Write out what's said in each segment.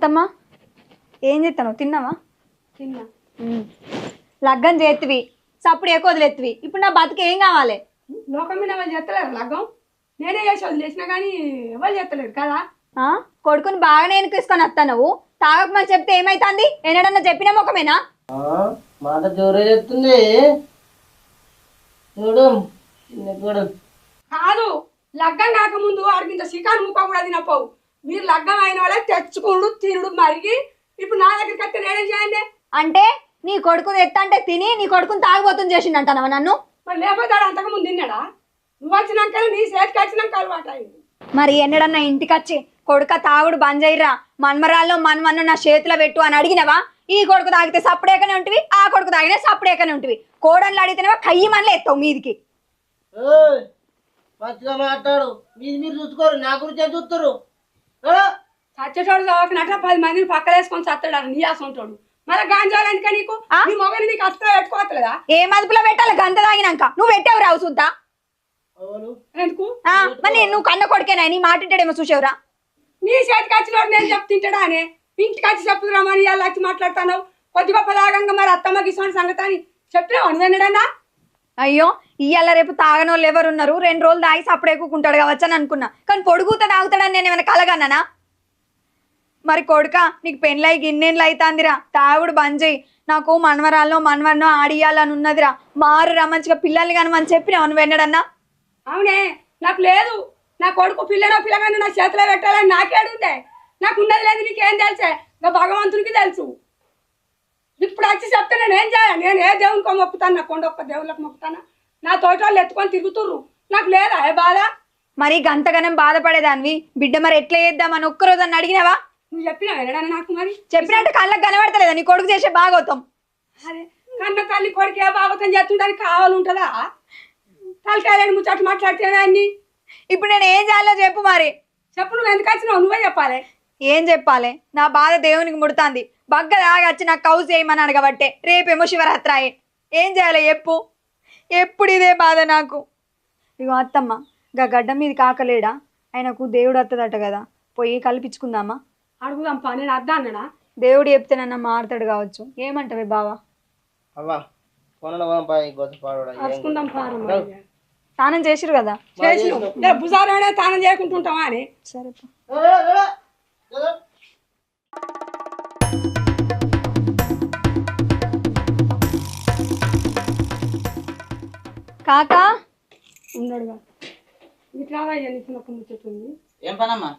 అత్తమ్మ ఏం చేస్తాను తిన్నావా? తిన్నా. లగ్గం చేతివి సప్పుడు ఎక్కువ వదిలేత్తివి. ఇప్పుడు నా బతుకు ఏం కావాలి? లోకం మీద ఎవరు చేస్తలేరు లగ్గం. నేనే చేసి వదిలేసినా కానీ ఎవరు చేస్తలేరు కదా. కొడుకుని బాగానే ఎన్నికసుకొని వస్తా. నువ్వు తాగకమని చెప్తే ఏమైతుంది? ఎన్నడన్నా చెప్పిన ముఖమేనా? మాట జోరే చెప్తుంది చూడు. కాదు, లగ్గం కాకముందు ఆడికింత చికెన్ ముక్క కూడా తినపోవు. మీరు లగ్గం అయిన వాళ్ళే తెచ్చుకుడు తినుడు మరిగి ఇప్పుడు నా దగ్గరికి వస్తే నేనేం చేయండి? అంటే నీ కొడుకుని ఎత్త అంటే తిని నీ కొడుకుని తాగిపోతుంది చేసిండంటావా నన్ను? మరి లేకపోతే అంతకు ముందు తిన్నాడా? నువ్వు వచ్చినాక నీ చేతికి వచ్చినాక అలవాటు అయింది. మరి ఎన్నడన్నా ఇంటికి వచ్చి కొడుక తాగుడు బంద్ చేయరా, మన్మరాల్లో మన్మన్ను నా చేతిలో పెట్టు అని అడిగినవా? ఈ కొడుకు తాగితే సప్పుడేకనే ఉంటివి, ఆ కొడుకు తాగినా సప్పుడేకనే ఉంటివి. కోడన్లు అడిగితేనేవా కయ్యి మనలే ఎత్తావు మీదికి. మంచిగా మాట్లాడు. మీరు చూసుకోరు, నా గురించి చూస్తారు. చచ్చేటోడు చదవకనట్ల 10 మందిని పక్కలేసుకొని చస్తాడు నీ ఆసంటోడు. మళ్ళీ గాంజాలు ఎందుక నీకు? నీ మొగని నీకు అస్త్రం పెట్టుకోవట్లేదా? ఏ మదుపులో పెట్టాలి గంత తాగినాక? నువ్వు పెట్టావు రావు సుద్దా ఎందుకు? మరి నువ్వు కన్న కొడుకేనా? నీ మాట ఇంటాడేమో చూసావురా? నీ చేతికి వచ్చినోడు నేను చెప్తుంటాడా అనే ఇంటికి వచ్చి చెప్పుదురామని ఇలా వచ్చి మాట్లాడుతాను. కొద్ది గొప్ప లాగంగా మరి అత్తమ్మకి ఇటువంటి సంగతి అని చెప్పినావు నువ్వేనడన్నా? అయ్యో ఇయ్యాల రేపు తాగనోళ్ళు ఎవరు ఉన్నారు? 2 రోజులు తాగి సప్పుడు ఎక్కుకుంటాడు కావచ్చు అని అనుకున్నా. కానీ పొడుగుతా తాగుతాడని నేను ఏమైనా కలగన్నానా? మరి కొడుక నీకు పెళ్ళై గిన్నెళ్ళు అవుతాందిరా, తాగుడు బంద్ చేయి. నాకు మన్వరాల్లో మన్వన్నో ఆడియాలని ఉన్నదిరా, మారురా మంచిగా పిల్లల్ని కానీ మనం చెప్పినావు నువ్వు ఎన్నడన్నా? అవునే, నాకు లేదు. నా కొడుకు పిల్లనో పిల్లగానో నా చేతిలో పెట్టాలని నాకేడుందే? నాకు ఉన్నది లేదు, నీకేం తెలుసే? ఇంకా భగవంతునికి తెలుసు. ఇప్పుడు వచ్చి చెప్తే నేను ఏం చేయాలి? నేను ఏ దేవునికో మొక్కుతాను, నా కొండొక్క దేవుళ్ళకి మొక్కుతాను. నా తోట వాళ్ళు ఎత్తుకొని తిరుగుతుర్రు, నాకు లేదా ఏ బాధ? మరి గంతగనం బాధపడేదాన్ని బిడ్డ మరి ఎట్లా చేద్దామని ఒక్కరోజు అని అడిగినావా? నువ్వు చెప్పినావు ఎనడన్నా నాకు? మరి చెప్పినట్టు కళ్ళకి కనబడతలేదా నీ కొడుకు చేసే భాగవతం? అరే కన్న తల్లి కొడుకు ఏ భాగవతం చేస్తుంటానికి కావాలి ఉంటుందా? తలకాయలని ముచ్చట్లు మాట్లాడితేనే అన్ని. ఇప్పుడు నేను ఏం చేయాలో చెప్పు. మరి చెప్పు, నువ్వు ఎందుకు వచ్చినావు? నువ్వే చెప్పాలి. ఏం చెప్పాలి? నా బాధ దేవునికి ముడుతుంది. బగ్గ దాగచ్చి నాకు కౌసు చేయమని అడగబట్టే రేపేమో శివరాత్రాయే. ఏం చేయాలి చెప్పు? ఎప్పుడు ఇదే బాధ నాకు. ఇగో అత్తమ్మ, గా గడ్డ మీద కాకలేడా? ఆయనకు దేవుడు వస్తుందట కదా, పోయి కల్పించుకుందామా? అడుగుదాంపా, నేను అద్దా అన్నాడా? దేవుడు చెప్తేనన్నా మారుతాడు కావచ్చు. ఏమంటావే బావా? అరుచుకుందాం పారు. స్నానం చేసిరు కదా? భుజారాడే తానం చేయకుంటుంటావా అని. సరే కాకా ఉన్నాడుగా. ఇట్లా అయ్యా నీకు ఒక ముచ్చటుంది. ఏం పనమ్మా?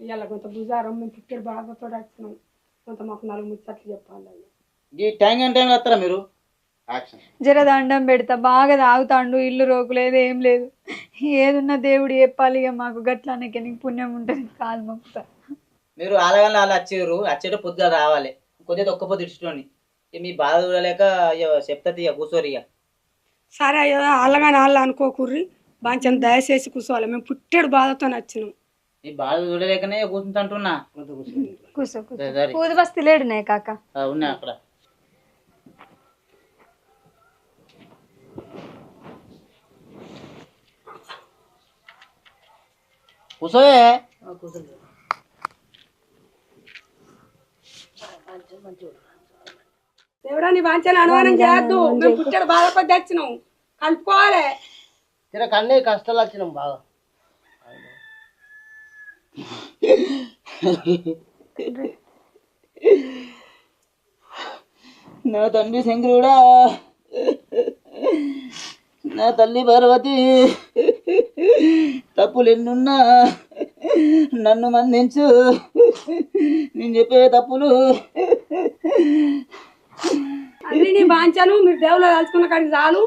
ఇవాళ కొంత భుజారం మేము పిక్చర్ బాగా వచ్చినాం. కొంత మాకు 4 ముచ్చట్లు చెప్పాలి. ఈ టైం అంటే వస్తారా మీరు? జర దండం పెడతా, బాగా తాగుతాండు, ఇల్లు రోకులేదు ఏం లేదు. ఏదున్నా దేవుడు చెప్పాలి ఇక మాకు. గట్లానకే నీకు పుణ్యం ఉంటుంది. కాదు మొక్కుతా. మీరు ఆలగానే వాళ్ళు వచ్చేట పొద్దుగా రావాలి. కొద్దిగా ఒక్క పొద్దు ఇచ్చుకోండి. మీ బాధ చూడలేక చెప్తా ఇక కూర్చోరు. ఇక సరే అయ్యో, అల్లగానే వాళ్ళు అనుకోకుర్రి. బాగా దయచేసి కూర్చోవాలి. మేము పుట్టేడు బాధతో వచ్చినాం. ఈ బాధ చూడలేకనే కూర్చుంటున్నా. కూర్చో కూదు బస్తీ లేడున్నాయి కాక. ఉన్నా అక్కడ. కూర్చోయే. దేవుడా నీ వాంఛన అనుమానం చేయొద్దు. మేము పుట్టాడు బాధపడి వచ్చినాం, కలుపుకోవాలి. కన్నీ కష్టాలు వచ్చినాం బాగా. నా తండ్రి శంకరుడా, నా తల్లి పార్వతి, తప్పులు ఎన్నున్నా నన్ను మన్నించు. నేను చెప్పే తప్పులు అన్ని నీ బాంచను. మీరు దేవుళ్ళు తలుచుకున్న కాడికి చాలు.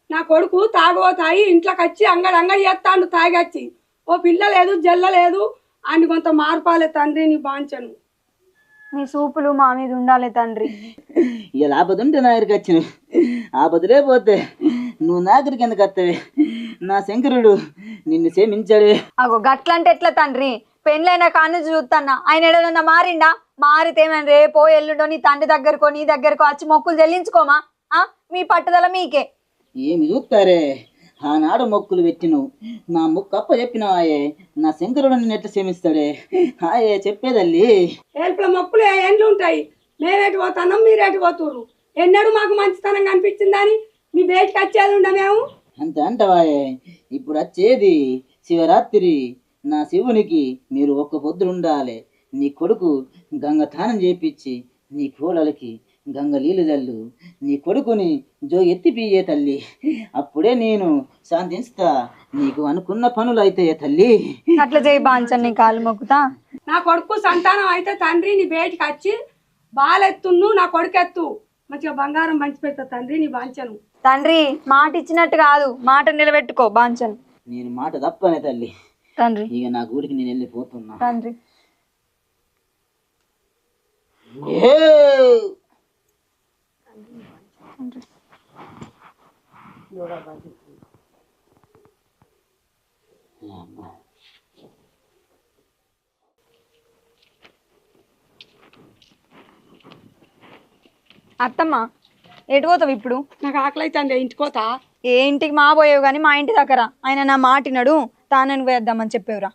నా కొడుకు తాగబోతాయి ఇంట్లోకి వచ్చి అంగడి చేస్తాడు. తాగొచ్చి ఓ పిల్ల లేదు జల్ల లేదు అని కొంత మార్పాలే తండ్రి నీ బాంచను. నీ సూపులు మా మీద ఉండాలి తండ్రి. ఇలా ఆపద ఉంటే నా దగ్గరికి వచ్చిన, ఆపదలే పోతే నువ్వు నా దగ్గరికి ఎందుకు వస్తావే? నా శంకరుడు నిన్ను క్షమించాడే. అగో గట్లంటే ఎట్లా తండ్రి? పెళ్ళైనా కాను చూస్తాన్నా. ఆయన ఏదన్నా మారిండా? మారితేమని రేపో ఎల్లుండో నీ తండ్రి దగ్గరకో నీ దగ్గరకో వచ్చి మొక్కులు చెల్లించుకోమా? మీ పట్టుదల మీకే. ఏమి చూస్తారే? ఆనాడు మొక్కులు పెట్టిను నా ముక్కు అప్ప చెప్పినాయే నా శంకరుడు నిన్ను ఎట్లా క్షమిస్తాడే హాయే చెప్పేదల్లి ఏల్పుల మొక్కులు ఏండ్లు ఉంటాయి. మేమేటి పోతున్నాం, మీరేటి పోతుర్రు. ఎన్నడూ మాకు మంచితనం కనిపించిందని మీ బయటికి వచ్చేది ఉండ మేము. అంత అంటవాయే ఇప్పుడు వచ్చేది శివరాత్రి నా శివునికి మీరు ఒక్క పొద్దులుండాలి. నీ కొడుకు గంగ తానం చేపించి నీ కోడలికి గంగ నీళ్ళు జల్లు, నీ కొడుకుని ఎత్తి పీయే తల్లి, అప్పుడే నేను శాంతిస్తా, నీకు అనుకున్న పనులు అయితే తల్లి. అట్లా చేయి బాంచన్, నీ కాలు మొక్కుతా. నా కొడుకు సంతానం అయితే తండ్రి నీ బయటికి వచ్చి బాలెత్తును, నా కొడుకు ఎత్తు, మంచిగా బంగారం పంచి పెడతా తండ్రి నీ బాంచను. తండ్రి మాట ఇచ్చినట్టు కాదు, మాట నిలబెట్టుకో బాంచన్. నేను మాట తప్పనే తల్లి. తండ్రి ఇక నా ఊరికి నేను వెళ్ళిపోతున్నా. తండ్రి అత్తమ్మ ఎటు పోతావు ఇప్పుడు? నాకు ఆకలి అయితే ఇంటికి పోతా. ఏ ఇంటికి మా పోయావు కానీ మా ఇంటి దగ్గర ఆయన నా మాటినడు తానని వేద్దామని చెప్పేవురా.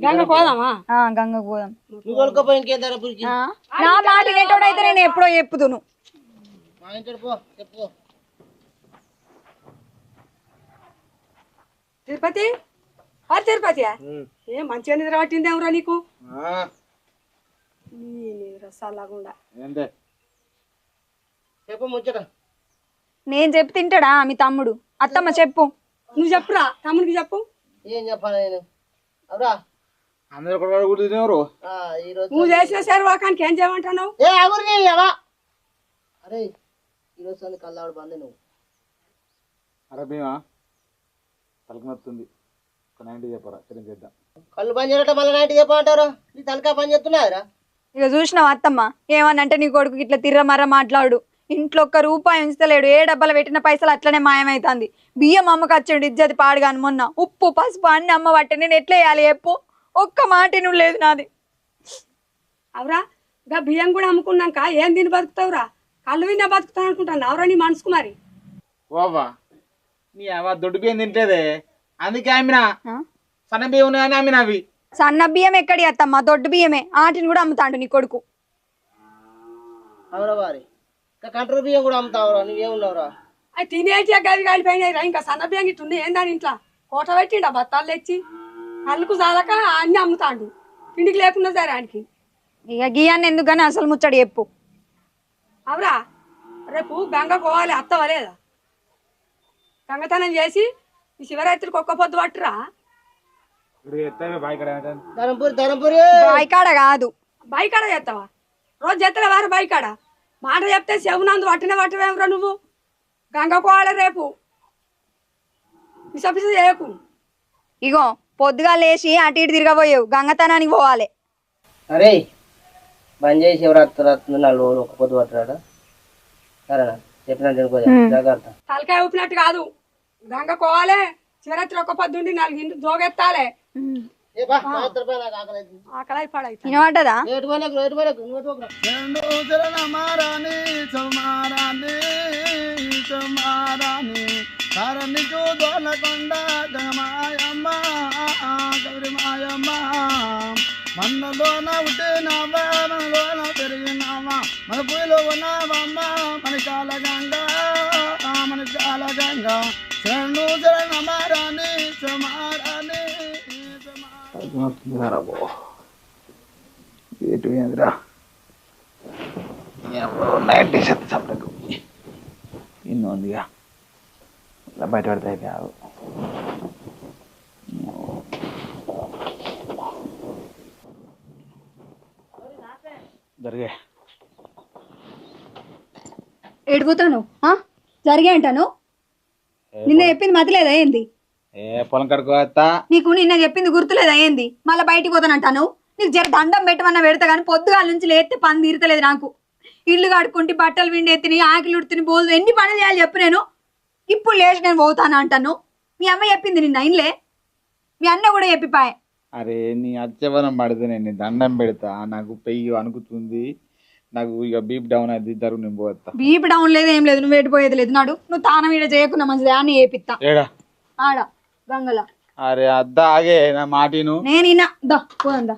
గంగ పోదామా? గంగకు పోదాం. ఆ, నా మాట వినేటోడైతే నేను ఎప్పుడో చెప్పుదును. తిరుపతి తిరుపతి ఏ మంచిగా నిద్ర పట్టింది ఎవరా నీకు? రసాలాగుండా నేను చెప్పి తింటాడా మీ తమ్ముడు? అత్తమ్మ చెప్పు. నువ్వు చెప్పురా తమ్ముడికి చెప్పు. ఏం చెప్పాలి నేను? అవురా నువ్వు చేసిన శర్వాకానికి ఏం చేయమంటున్నావు? ఏ ఎవరిని అరే ఈరోజు కల్లాడు బంది నువ్వు. అరే భీమా తలకి నొత్తుంది, ఒక 90 చెప్పరా చేద్దాం. కళ్ళు పని చేయటం మళ్ళీ 90 చెప్పమంటారా? నీ తలకా పని చేస్తున్నారా? ఇక చూసినావు అత్తమ్మ ఏమనంటే నీ కొడుకు ఇట్లా తిర్రమర్ర మాట్లాడు. ఇంట్లో ఒక్క రూపాయి ఉంచలేడు. ఏ డబ్బాలో పెట్టిన పైసలు అట్లనే మాయమైతుంది. బియ్యం అమ్మకి వచ్చాడు ఇజ్జతి పాడుగాను. మొన్న ఉప్పు పసుపు అన్ని అమ్మ పట్టే నేను ఎట్లా వేయాలి చెప్పు? ఒక్క మాట నువ్వు లేదు నాది. అవురా ఇంకా బియ్యం కూడా అమ్ముకున్నాక ఏం తిని బతుకుతావురా? కళ్ళు విన్నా బతుకుతావు అనుకుంటాను అవరా నీ మనసుకు మరి. ఓవా నీ అవ దొడ్డు బియ్యం తింటేదే, అందుకే అమ్మినా. సన్న బియ్యం ఉన్నాయని అమ్మినా. అవి సన్న బియ్యం ఎక్కడి అత్తమ్మ? దొడ్డు బియ్యమే. ఆటిని కూడా అమ్ముతాడు నీ కొడుకు. అవురా వారి ఇంకా కంట్రోల్ బియ్యం కూడా అమ్ముతావురా? నువ్వేమున్నావురా? అవి తినేటి గది కాలిపోయినాయిరా. ఇంకా సన్న బియ్యం ఇట్లా ఉంది ఏందని ఇంట్లో కోట పెట్టిండా బత్తాలు తెచ్చి కళ్ళకు చాలక అన్ని అమ్ముతాడు. ఇంటికి లేకుండా సరే ఆయనకి. ఇక గియాన్ని ఎందుకని అసలు ముచ్చడి చెప్పు. అవురా రేపు గంగ పోవాలి అత్తవా లేదా? గంగతనం చేసి ఈ శివరాత్రికి ఒక్క పొద్దు పట్టురా. ధనంపూరి ధనంపూరి బాయికాడ కాదు, బైకాడ చేస్తావా? రోజు చేస్తలే వారు బైకాడ మాట చెప్తే చెవునందు పట్టవేమరా నువ్వు? గంగ పోవాలి రేపు. పిస చేయకు. ఇగో పొద్దుగా లేచి అటు ఇటు తిరగబోయావు, గంగతనానికి పోవాలి. అరే బంద్ చేసి శివరాత్రి వస్తుంది 4 రోజులు ఒక పొద్దు పట్టరాడా? సరేనా చెప్పినట్టు జాగ్రత్త. తలకాయ ఊపినట్టు కాదు. గంగ పోవాలి శివరాత్రి ఒక్క పొద్దుండి 4 ఇంటి జోగెత్తాలి. ఆకలి పడైతే వినబడ్డదా? మనలోన పుట్టినావా, మనలోన పెరిగినావా, మన పూలో ఉన్నావమ్మా, మన కాల గంగా, మన కాల గంగా, శరణు శరణమారాని సమారాని. ఎటు ఏందిరా 90 సపరకు ఇన్ని ఉందిగా, ఇలా బయట పడితే కాదు. జరిగే ఎడిపోతాను జరిగే అంటాను. నిన్న చెప్పింది మతిలేదా ఏంది? ఏ పొలం కడుకోవత్తా? నీకు నిన్న చెప్పింది గుర్తులేదా ఏంది? మళ్ళీ బయటికి పోతానంటాను. నీకు జర దండం పెట్టమన్నా పెడతా కానీ పొద్దుగాల నుంచి లేస్తే పని తీరతలేదు నాకు. ఇల్లు కడుక్కుంటే బట్టలు విండెత్తిని ఆకిలి ఉడుతుని బోలు ఎన్ని పనులు చేయాలి చెప్పు. నేను ఇప్పుడు లేచి నేను పోతాను అంటాను. మీ అమ్మ చెప్పింది నిన్న ఇన్లే, మీ అన్న కూడా చెప్పిపాయ. అరే నీ అచ్చవనం పడితే నేను దండం పెడతా, నాకు పెయ్యి అనుకుతుంది, నాకు ఇక బీప్ డౌన్ అది జరుగు, నేను పోతా. బీపీ డౌన్ లేదు ఏం లేదు, నువ్వు ఎడిపోయేది లేదు. నాడు నువ్వు తానం ఈడ చేయకుండా మంచిది అని చేపిస్తా. ఏడా ఆడ గంగల. అరే అద్దా ఆగే నా మాటిను. నేను ఇన్నా దా పోదా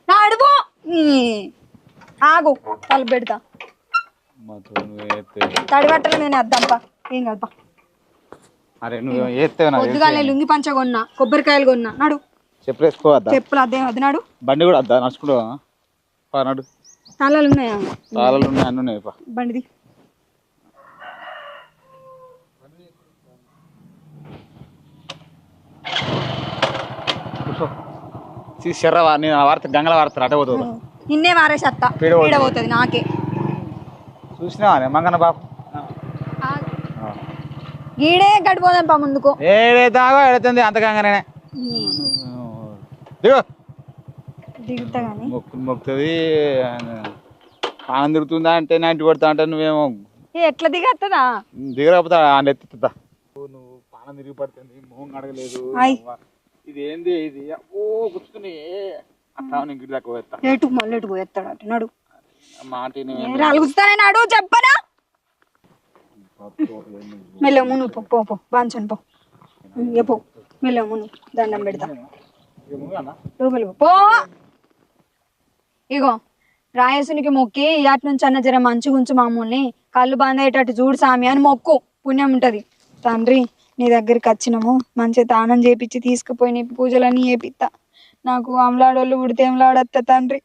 నా అడుగు ఆగు తలుపు పెడతా. తడి బట్టలు నేను అద్దాంపా ఏం కదపా. అరే నువ్వు ఏత్తేవా పొద్దుగా లుంగి పంచ కొన్నా కొబ్బరికాయలు కొన్నా నడు. చెప్పులు వేసుకోవద్దా? చెప్పులు అదే అది నాడు. బండి కూడా వద్దా నడుచుకుంటా నడు. తాళాలు ఉన్నాయా? తాళాలు ఉన్నాయి అన్నీ ఉన్నాయి. బండిది శర్రవా నేను వార్త గంగల వార్త అటే పోతుంది. నిన్నే వారేసత్తా పీడబోతుంది నాకే. చూసినావా మంగన్న బాబు గీడే గడిపోదాం పా ముందుకు. ఏడైతాగో ఎడుతుంది అంత గంగనే దిగో దిగుతా కానీ మొక్కుతుంది. పానం తిరుగుతుందా అంటే నైంటి కొడతా అంటే నువ్వేమో ఎట్లా దిగత్తదా? దిగకపోతా అని ఎత్తుతా. నువ్వు పానం తిరిగి పడుతుంది మొహం కడగలేదు. ఇది ఏంది ఇది ఓ గుర్తుకుని అట్లా ఇంటికి దాకా పోతా. ఎటు మళ్ళీ ఎటు పోయేస్తాడు అంటే నడు. మాటిని అలుగుతానే నాడు చెప్పనా. మెల్లము నువ్వు పో పో బాంచను పో పో మెల్లము నువ్వు దండం పెడతా లోపలికి పో. ఇగో రాయసునికి మొక్కి ఇయాటి నుంచి అన్న జర మంచి గుంచు మామూల్ని కళ్ళు బందయ్యేటట్టు చూడు సామి అని మొక్కు పుణ్యం ఉంటది. తండ్రి నీ దగ్గరికి వచ్చినాము మంచిగా దానం చేపించి తీసుకుపోయి నీ పూజలన్నీ చేపిస్తా. నాకు అమలాడోళ్ళు పుడితే అమలాడత్తా తండ్రి.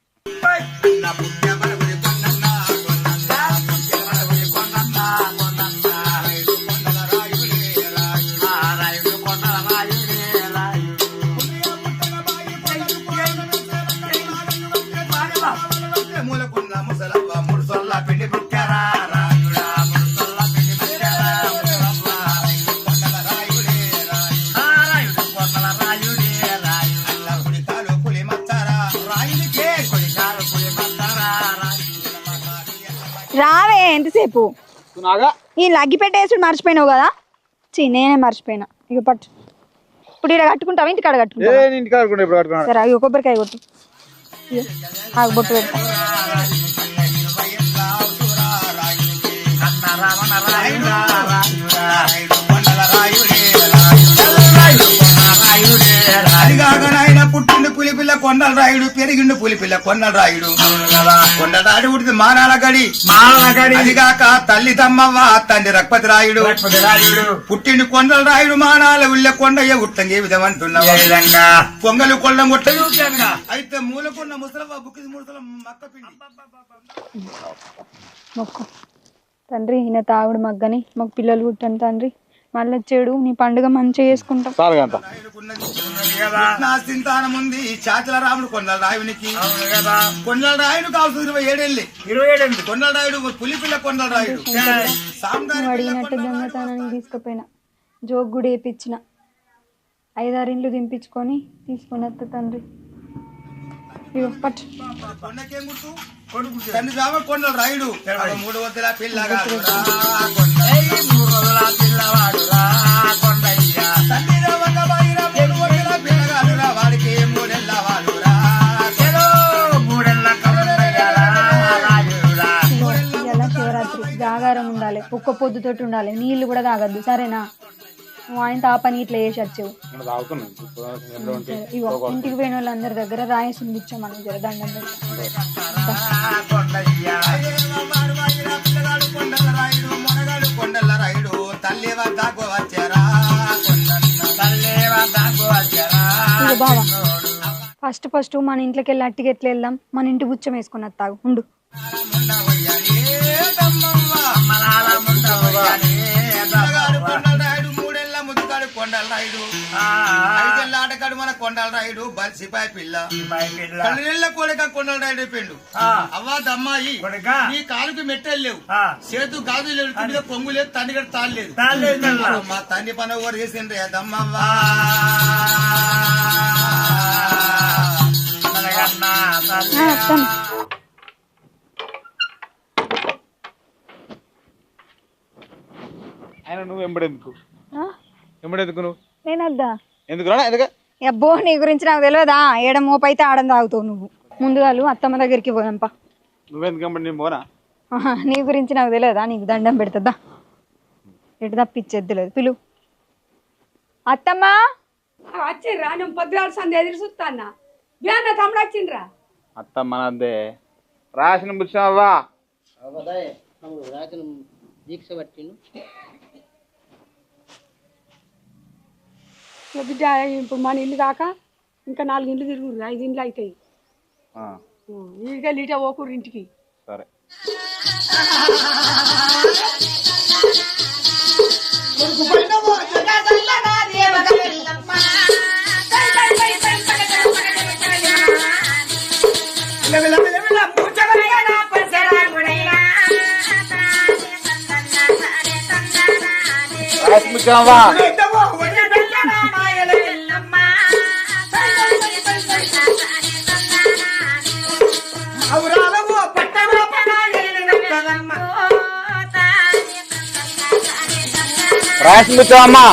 రావే ఎంతసేపు ఈ లగ్గి పెట్టేసి మర్చిపోయినావు కదా. నేనే మర్చిపోయినా. ఇక పట్టు ఇప్పుడు ఇక్కడ కట్టుకుంటావా ఇంటికాడ కట్టుకుంటా. సరే అవి కొబ్బరికాయ కొట్టు బొట్టు పెడతా. పుట్టిండు పులిపిల్ల కొండల రాయుడు పెరిగిండు పులిపిల్ల కొండల రాయుడు కొండల రాయుడు పుట్టింది మానాల గడి అదిగాక తల్లి తమ్మవ్వ తండ్రి రక్పతి రాయుడు పుట్టిండు కొండల రాయుడు మానాల ఉళ్ళ కొండయ్య ఉట్టంగే విధమంటున్నావు పొంగలు కొండ ముట్ట అయితే మూలకొండ ముసలవ్వ బుక్కి ముసల మక్క పిండి మొక్కు తండ్రి. ఈయన తాగుడు మగ్గని మాకు పిల్లలు పుట్టాను తండ్రి. మళ్ళీ చెడు నీ పండుగ మంచిగా చేసుకుంటాం. సింతానం ఉంది చాచల రాముడు కొండల రాయునికి కొండల రాయుడు కావచ్చు 27 కొండల రాయుడు పులిపిల్ల కొండల రాయుడు అడిగినట్టు దొంగతనానికి తీసుకుపోయినా జోక్ కూడా వేయించిన 5-6 ఇండ్లు దింపించుకొని తీసుకుని వస్తా తండ్రి. పట్టు కొండకేం గుర్తు తండ్రి రామ కొండల రాయుడు 3 వద్దల పిల్లగా శివరాత్రి జాగారం ఉండాలి, ఒక్క పొద్దుతోటి ఉండాలి, నీళ్లు కూడా తాగద్దు సరేనా. నువ్వు ఆయన తాపని ఇట్లా వేసి వచ్చావు. ఇగో ఇంటికి పోయిన వాళ్ళందరి దగ్గర రాయసుని ఇచ్చామని జర దండం బావా. ఫస్ట్ మన ఇంట్లోకి వెళ్ళి అట్టికి ఎట్లా వెళ్దాం, మన ఇంటి బుచ్చం వేసుకుని తాగు ఉండు. కొండల రాయుడు ఆటగాడు మన కొండల రాయుడు సిపాయి పిల్ల కళ్ళ కొడక కొండల రాయుడు పెండు అవ్వాదమ్మాయి నీ కాలుకి మెట్టెలు లేవు, చేతు గాజు లేదు, పొంగు లేదు, తండ్రి గడు తాళ్ళు లేదు. మా తండ్రి పని ఎవరు చేసిండ్రే అదమ్మవ్వా. ఆయన నువ్వు ఎంబడెందుకు నువ్వు నేనద్దా ఎందుకు అబ్బో నీ గురించి నాకు తెలియదా. ఏడ మోపైతే ఆడం తాగుతావు నువ్వు. ముందుగా అత్తమ్మ దగ్గరికి పోదాంపా. నువ్వెందుకు పోనా? నీ గురించి నాకు తెలియదా. నీకు దండం పెడుతుందా ఎటు తప్పిచ్చేది లేదు. పిలు అత్తమ్మా వచ్చిండ్రా నేను పొద్దుగాల సంది ఎదురు చూస్తాన్నా అన్న తమ్ముడు వచ్చిండ్రా అత్త మనదే రాసిన పుచ్చావా అవదాయే తమ్ముడు రాసిన దీక్ష పట్టిను బిడ్డ ఇప్పుడు మన ఇల్లు కాక ఇంకా 4 ఇండ్లు తిరుగురు 5 ఇండ్లు అవుతాయి ఇక లీట పోకూరు ఇంటికి సరే రాసిన పుచ్చావా రాసిన పుచ్చావమ్మా